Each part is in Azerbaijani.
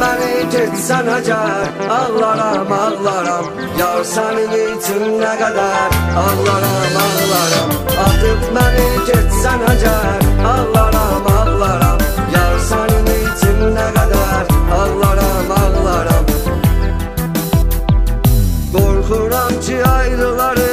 beni gitsen əgər, ağlaram, ağlaram. Yar sənin üçün nə qədər, ağlaram, ağlaram. Atıb beni gitsen əgər, ağlaram, ağlaram. Yar sənin üçün nə qədər, ağlaram, ağlaram. Qorxuram ki ayrıları,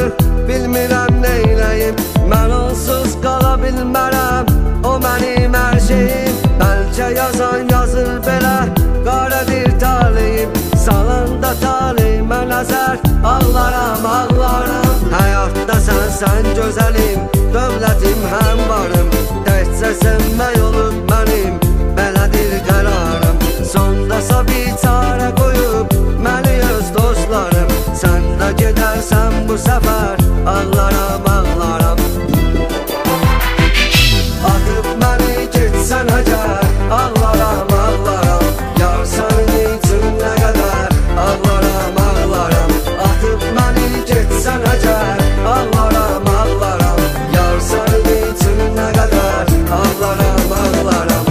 bilmirəm neyləyim. Mən onsuz qala bilmərəm, o mənim hər şeyim. Bəlkə yazan yazır belə, qara bir taleyim. Salanda taleyimə nəzər, ağlaram, ağlaram. Həyatda sən gözəlim, dövlətim həm varım. Təkcə sevmək olur mənim, belədir qərarım. Sondasa bir çarə qoyub məni öz dostlarım. Sən də gedərsən bu səfər, ağlaram, ağlaram. Atıb məni gitsən əgər, ağlaram, ağlaram. Yar sənin üçün nə qədər, ağlaram, ağlaram. Atıb məni gitsən əgər, ağlaram, ağlaram. Yar sənin üçün nə qədər, ağlaram, ağlaram.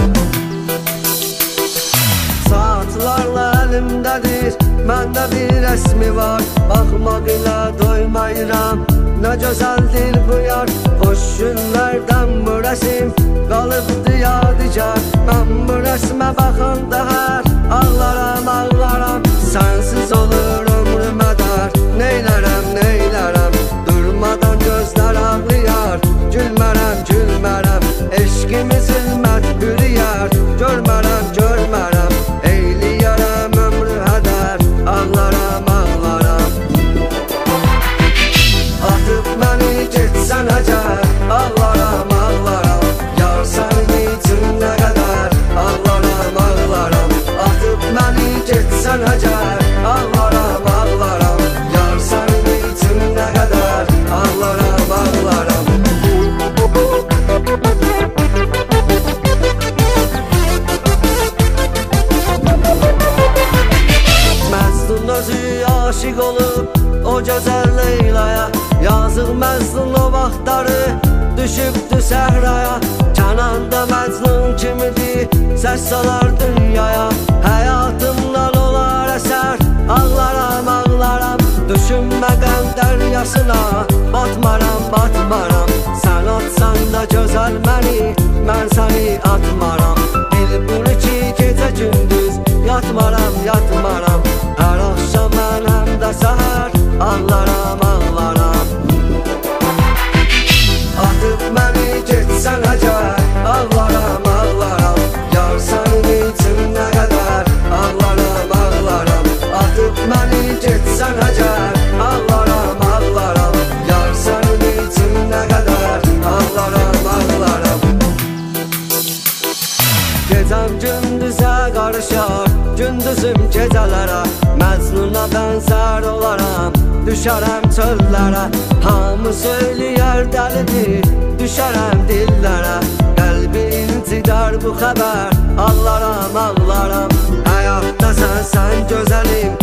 Saatlarla əlimdədir, məndə bir rəsmi var. Baxmaq ilə doymayıram, nə gözəldir bu yar. Xoş günlərdən bu rəsim qalıbdı yadigar. Mən bu rəsmə baxanda hər, ağlaram, ağlaram. Sənsiz olur ömrüm ədər, neylərəm, neylərəm. Durmadan gözlər ağlayar, gülmərəm, gülmərəm. Eşqimiz zülmət bürüyər, görmərəm, görmərəm. Eyləyərəm ömrü hədər, ağlaram, ağlaram. Atıb məni gitsən əgər, ağlaram, ağlaram. Yar sənin üçün nə qədər, ağlaram, ağlaram. Atıb məni gitsən əgər, ağlaram, ağlaram. Yar sənin üçün nə qədər, ağlaram, ağlaram. Məzdun özü aşiq olub o gözəl Leylaya. Yazıq Məzdun o vaxtları düşübdü səhraya. Kənanda Məcnun kimidir, səs salar dünyaya. Həyatımdan olar əsər, ağlaram, ağlaram. Düşünmə qəm dəryasına, batmaram, batmaram. Sən atsan da gözəl məni, mən səni atmaram. El bunu ki gecə gündüz, yatmaram, yatmaram. Hər axşam mən həm də səhər, ağlaram, ağlaram. Atıb məni gitsən əgər, ağlaram, ağlaram. Yar sənin üçün nə qədər, ağlaram, ağlaram. Atıb məni gitsən əgər, ağlaram, ağlaram. Yar sənin üçün nə qədər, ağlaram, ağlaram. Gecəm gündüzə qarışar, gündüzüm gecələrə. Məcnuna bənzər olaram, düşərəm çöllərə. Hamı söyləyər dəlidir, düşərəm dillərə. Qəlbi incidər bu xəbər, ağlaram, ağlaram. Həyatda sən gözəlim,